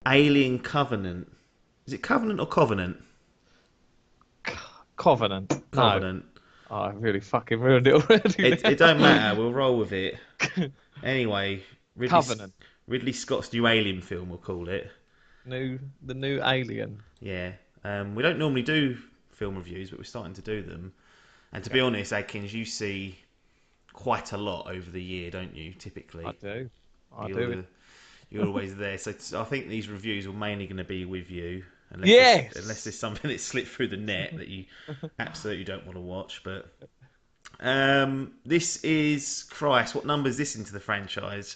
Alien Covenant. Is it Covenant or Covenant? Covenant. No. Covenant. Oh, I really fucking ruined it already It don't matter. We'll roll with it. now. Anyway, Ridley Covenant. Ridley Scott's new Alien film, we'll call it. The new Alien. Yeah. We don't normally do film reviews, but we're starting to do them. And to be Yeah, honest, Adkins, you see quite a lot over the year, don't you? I Typically, do. I you're do. the you're always there. So I think these reviews are mainly going to be with you, unless Yes. there's something that slipped through the net that you absolutely don't want to watch. But this is Christ. What number is this into the franchise?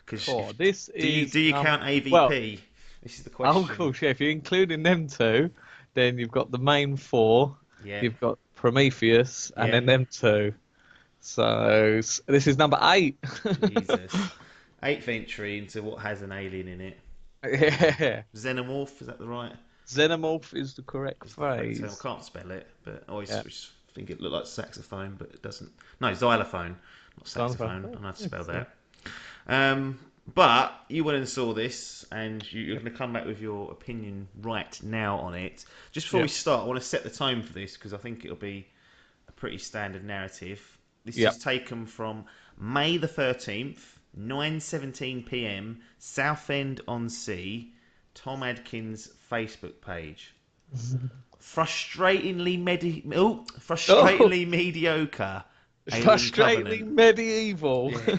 Because Cool. This do is you count well, AVP? This is the oh question. cool, yeah, if you're including them two, then you've got the main four, Yeah, you've got Prometheus, and yeah. then them two. So this is number 8. Jesus. Eighth entry into what has an alien in it. Yeah. Xenomorph, is that the right? Xenomorph is the correct Is the correct term? I phrase. can't spell it, but I always Yeah. just think it looked like saxophone, but it doesn't. No, xylophone, not Xenomorph. saxophone. I don't know how to Yeah, spell yeah. that. Um, but you went and saw this, and you're going to come back with your opinion right now on it. Just before we Yep. start, I want to set the tone for this because I think it'll be a pretty standard narrative. This is Yep. taken from May the 13th, 9:17 p.m. Southend on Sea, Tom Adkins' Facebook page. Oh, Frustratingly mediocre. Alien frustratingly Covenant. medieval. Yeah,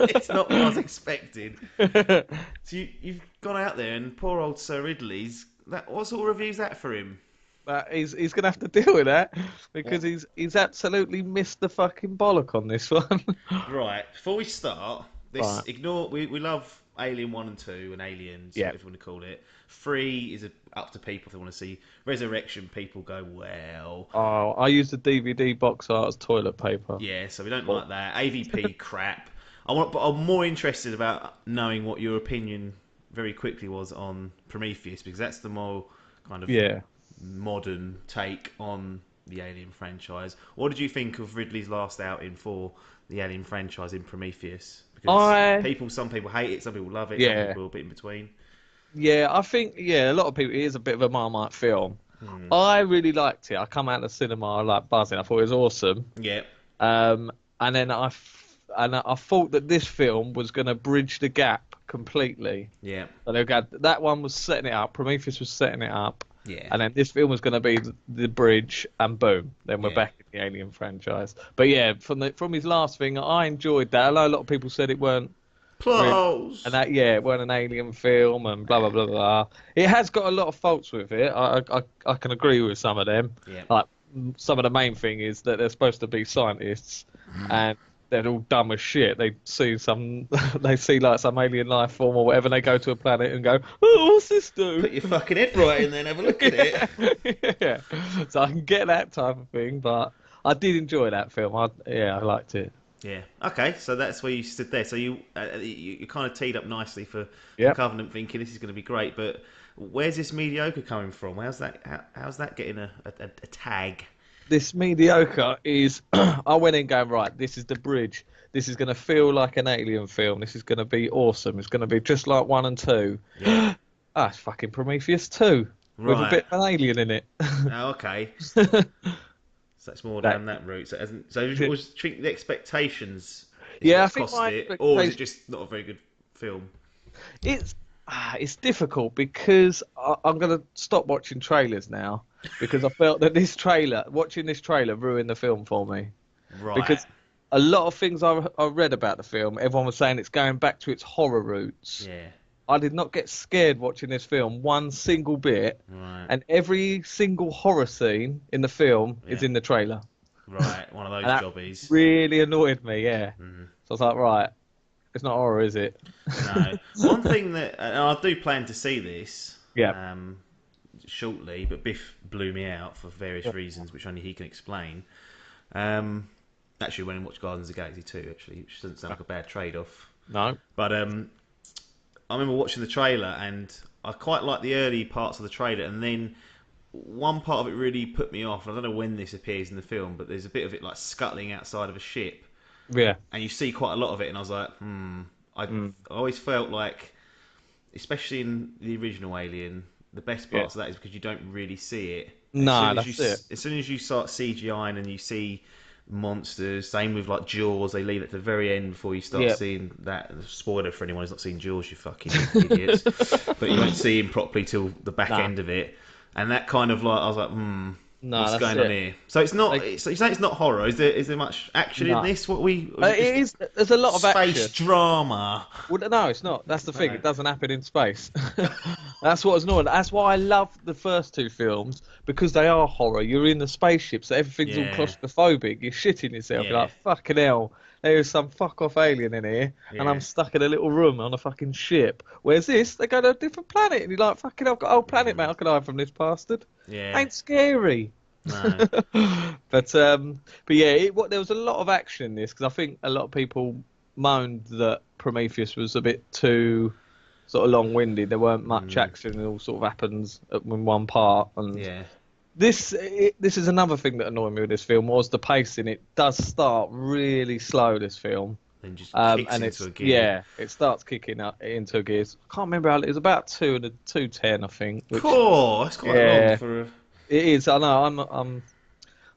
it's not what I was expecting. So you've gone out there and poor old Sir Ridley's. What sort of reviews that for him? But he's gonna have to deal with that because What? he's absolutely missed the fucking bollock on this one. Right. Before we start, this Right. ignore. We love Alien One and Two and Aliens, Yeah. whatever you want to call it. Three is up to people if they want to see Resurrection. People go well. Oh, I use the DVD box art as toilet paper. Yeah, so we don't Oh. like that. AVP crap. But I'm more interested about knowing what your opinion very quickly was on Prometheus because that's the more kind of Yeah. modern take on the Alien franchise. What did you think of Ridley's last outing for the Alien franchise in Prometheus? Because I some people hate it, some people love it, some yeah. people are a bit in between. Yeah, I think a lot of people it is a bit of a Marmite film. Hmm. I really liked it. I come out of the cinema like buzzing. I thought it was awesome. Yeah, Um, and then I thought that this film was going to bridge the gap completely. yeah, So they got that one was setting it up. Prometheus was setting it up, yeah, and then this film was going to be the bridge, and boom, then we're yeah. back in the Alien franchise. But yeah, from his last thing, I enjoyed that. I know a lot of people said it weren't really, and Close. that it weren't an Alien film, and blah blah blah blah. It has got a lot of faults with it. I can agree with some of them. Yeah. Like some of the main thing is that they're supposed to be scientists, and they're all dumb as shit. They see they see like some alien life form or whatever. And they go to a planet and go, "Oh, what's this do?" Put your fucking head right in there and have a look at it. yeah. yeah. So I can get that type of thing, but I did enjoy that film. I liked it. Yeah. Okay. So that's where you stood there. So you kind of teed up nicely for Yep. Covenant, thinking this is going to be great. But where's this mediocre coming from? How's that getting a tag? This mediocre is I went in going right. This is the bridge. This is going to feel like an alien film. This is going to be awesome. It's going to be just like one and two. Yeah. Ah, it's fucking Prometheus 2 with a Right. bit of an alien in it. Oh, okay. So that's more That, down that route. So it hasn't. So was treat the expectations is yeah, I what think cost my it, or is it expectation just not a very good film? it's it's difficult because I'm going to stop watching trailers now because I felt that watching this trailer ruined the film for me Right. because a lot of things I read about the film, everyone was saying it's going back to its horror roots. Yeah. I did not get scared watching this film one single bit, Right. and every single horror scene in the film is Yeah. in the trailer. Right. One of And those that jobbies. really annoyed me, yeah. Mhm. So I was like, right, it's not horror, is it? No. One thing that and I do plan to see this Yeah. shortly, but Biff blew me out for various reasons, which only he can explain. Um, actually, went and watched Guardians of the Galaxy 2, actually, which doesn't sound like a bad trade-off. No. But I remember watching the trailer, and I quite liked the early parts of the trailer, and then one part of it really put me off. I don't know when this appears in the film, but there's a bit of it like scuttling outside of a ship, Yeah. and you see quite a lot of it, and I was like, I Mm. always felt like especially in the original Alien, the best Yeah. parts of that is because you don't really see it. No, that's it. As soon as you start CGIing and you see monsters, same with like Jaws, they leave it to the very end before you start Yep. seeing that. Spoiler for anyone who's not seen Jaws, you fucking idiots. But you won't see him properly till the back Nah. end of it, and that kind of like I was like, No, what's that's going on it. here? So it's not. Like, So you say it's not horror. Is there much action in no. this? What we or is it It just is. There's a lot of space action. drama? Well, no, it's not. That's the thing. No. It doesn't happen in space. That's what's annoying. That's why I love the first two films because they are horror. You're in the spaceship, so everything's all Yeah, claustrophobic. You're shitting yourself. You're yeah, like, fucking hell. There is some fuck off alien in here, and I'm yeah. stuck in a little room on a fucking ship. Whereas this, they go to a different planet, and you're like, fucking hell, I've got a whole planet, mate. I can hide from this bastard. Yeah. Ain't scary. No. But yeah, there was a lot of action in this because I think a lot of people moaned that Prometheus was a bit too sort of long-winded. There weren't much action. It all sort of happens in one part. And Yeah. this is another thing that annoyed me with this film was the pacing. It does start really slow. This film. Then just kicks And into it's a gear. yeah, it starts kicking up into gears. I can't remember how it was about 2:10, I think. Which Cool. That's quite long yeah, for a. it is. I know.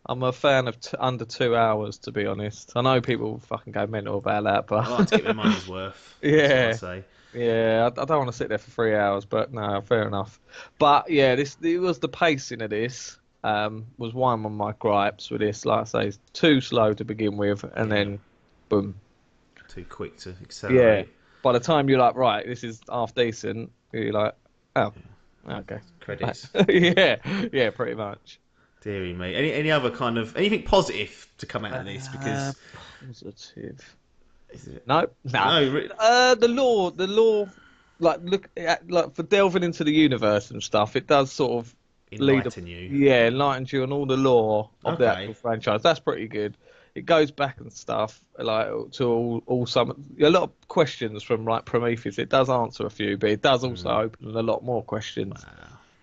I'm a fan of under 2 hours, to be honest. I know people fucking go mental about that, I like to but get my money's worth. That's what I yeah, say. yeah, I don't want to sit there for 3 hours, but no, fair enough. But yeah, it was the pacing of this was one of my gripes with this. Like I say, it's too slow to begin with, and then boom, Too quick to yeah. accelerate. By the time you're like, right, this is half decent, you're like, oh, okay, Credits. yeah, yeah, pretty much. Deary me. Any other kind of anything positive to come out of this? Because Positive. is it, No, no. no, The law, like look at like for delving into the universe and stuff. It does sort of enlighten you. yeah, enlightens you on all the lore of the Okay. actual franchise. That's pretty good. It goes back and stuff like to all some a lot of questions from like Prometheus. It does answer a few, but it does also open a lot more questions.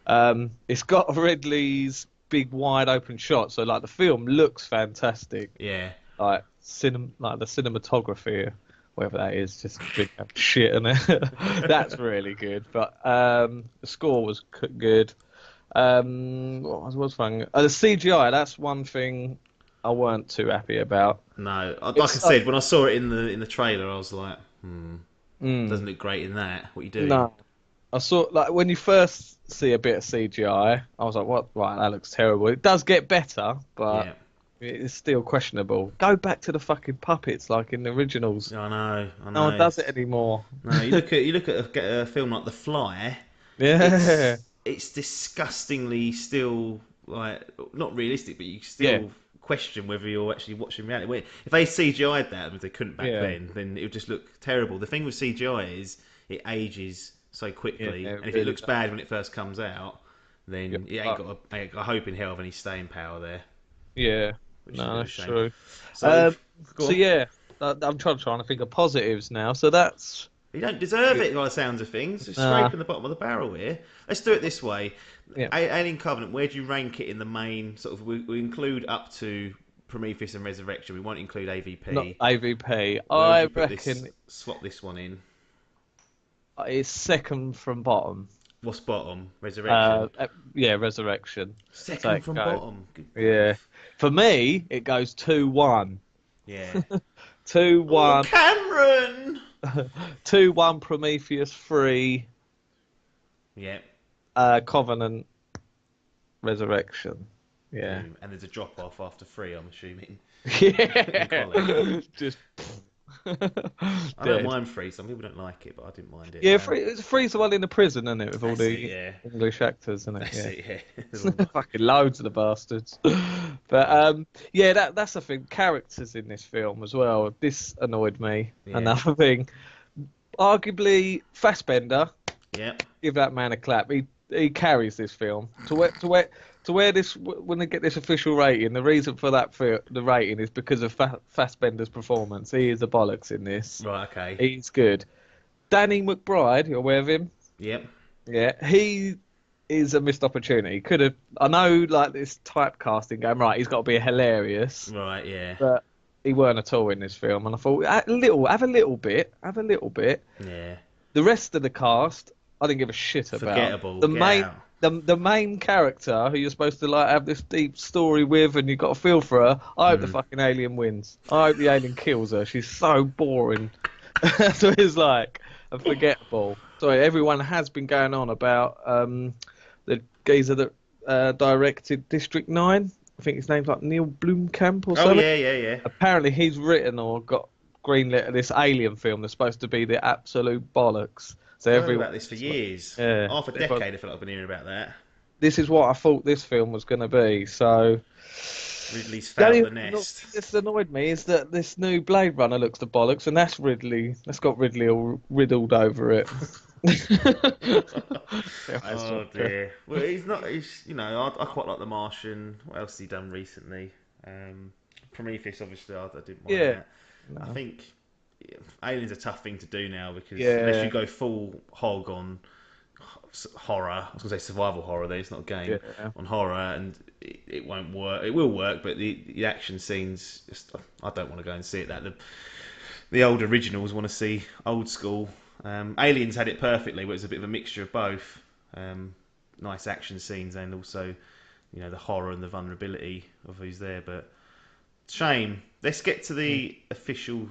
Wow. It's got Ridley's big wide open shot, so like the film looks fantastic. Yeah. Like like the cinematography, whatever that is, just big shit in it. That's really good. But the score was good. What was fun? The CGI. That's one thing I weren't too happy about. No. Like I It's said, when I saw it in the trailer, I was like, mm, doesn't look great in that. What are you doing? no, I saw like when you first see a bit of CGI, I was like, "What? Right, that looks terrible." It does get better, but Yeah. it's still questionable. Go back to the fucking puppets like in the originals. I know. I No know. one does it anymore. No, you look at a film like The Fly. Yeah, It's disgustingly still like not realistic, but you yeah, still question whether you're actually watching reality. If they CGI'd that, which they couldn't back yeah, then it would just look terrible. The thing with CGI is it ages so yeah. quickly, It and if it really looks does. bad when it first comes out, then it Yeah, ain't got a hope in hell of any staying power there, yeah. which is a bit No, of a that's shame. true. So Um, go so on. yeah, I'm trying to think of positives now. So that's You don't deserve good. it by the sounds of things. Just Nah, scraping the bottom of the barrel here. Let's do it this way. yeah, Alien Covenant, where do you rank it in the main sort of? We include up to Prometheus and Resurrection. We won't include not AVP. AVP. Where would you I put this? reckon Swap this one in. it's second from bottom. What's bottom? Resurrection. Yeah, Resurrection. So Second it from goes. bottom. Good Yeah, grief. for me it goes 2-1. Yeah. Two Oh, one, Cameron. 2-1 Prometheus 3, Yeah. Covenant Resurrection. Yeah. Boom. And there's a drop off after three, I'm assuming. In Yeah. quality. Just I don't dead. mind free. Some people don't like it, but I didn't mind it. Yeah, Free's the one in the prison, isn't it, with all That's it. the Yeah. English actors, isn't it? That's Yeah. it. Yeah. There's a lot. Fucking loads of the bastards. But yeah, that's the thing. Characters in this film as well. This annoyed me. Yeah. Another thing. Arguably, Fassbender. Yeah. Give that man a clap. He carries this film to where this when they get this official rating. The reason for the rating is because of Fassbender's performance. He is the bollocks in this. Right. Okay. He's good. Danny McBride, you're aware of him? Yep. Yeah, he is a missed opportunity. Could have. I know, like this typecasting going right. He's got to be hilarious, Right. Yeah. but he weren't at all in this film. And I thought, have a little bit. Yeah. The rest of the cast I didn't give a shit about. Forgettable. The Get main out. the main character who you're supposed to like have this deep story with and you've got to feel for her. I hope the Mm. fucking alien wins. I hope the alien kills her. She's so boring. So it's like a forgettable. Sorry, everyone has been going on about the geezer that directed District 9. I think his name's like Neil Blomkamp or Oh something. yeah, yeah, yeah. Apparently he's written or got greenlit this alien film that's supposed to be the absolute bollocks. So I've heard everyone, about this for years. yeah, Half a decade. I feel like I've been hearing about that. this is what I thought this film was going to be. So Ridley's the fouled only the thing nest. that's annoyed me is that this new Blade Runner looks the bollocks, and that's Ridley. That's got Ridley all riddled over it. Yeah, that's Oh not true. dear. Well, he's not. He's I quite like The Martian. What else has he done recently? Prometheus, obviously, I didn't mind Yeah, that. I no, think Alien's a tough thing to do now because unless you yeah, go full hog on horror, I was going to say survival horror. There, it's not a game yeah. on horror, and it won't work. It will work, but the action scenes, just I don't want to go and see it. The old originals want to see old school. Aliens had it perfectly, where it was a bit of a mixture of both. Nice action scenes and also, the horror and the vulnerability of who's there. But shame. Let's get to the official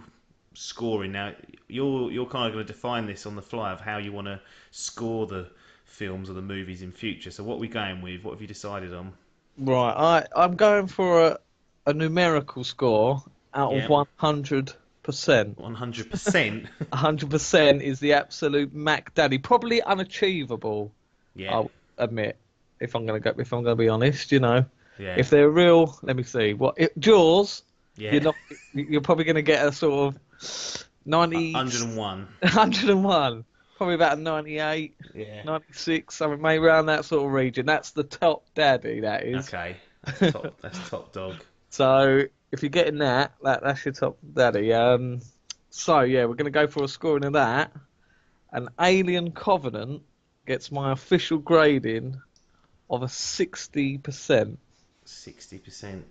scoring now. You're kind of going to define this on the fly of how you want to score the films or the movies in future. So what are we going with? What have you decided on? Right, I'm going for a numerical score out of Yeah, 100%. 100%. 100% is the absolute Mac Daddy. Probably unachievable, Yeah, I'll admit. If I'm gonna be honest, yeah, if they're real, let me see. Jaws, you're yeah. not. You're probably gonna get a sort of 90, 101. 101, probably about a 98, Yeah. 96, something maybe around that sort of region. That's the top daddy. That is. Okay, that's top. That's top dog. So if you're getting that's your top daddy. So yeah, we're gonna go for a scoring of that. An Alien Covenant gets my official grading of a 60%. 60%.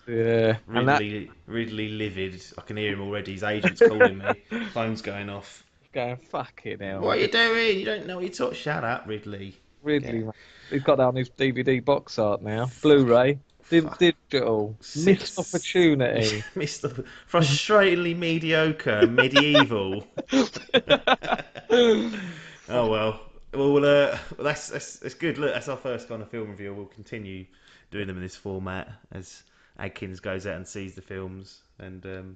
Yeah, and that Ridley livid. I can hear him already. His agent's calling me. Phone's going off. going fucking hell. What are you doing? You don't know what you're talking. Shut up, Ridley. Ridley, Get man. He's got that on his DVD box art now. fuck. Blu-ray, Fuck. digital, missed Six. opportunity. Mr. Frustratingly mediocre, medieval. Oh well. That's good. Look, that's our first kind of film review. We'll continue doing them in this format as Adkins goes out and sees the films, and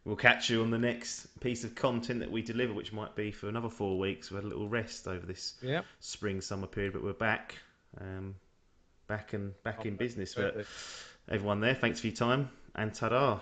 we'll catch you on the next piece of content that we deliver, which might be for another 4 weeks. We had a little rest over this Yep. spring summer period, but we're back, back in business. But Absolutely. everyone there, thanks for your time, and ta-da.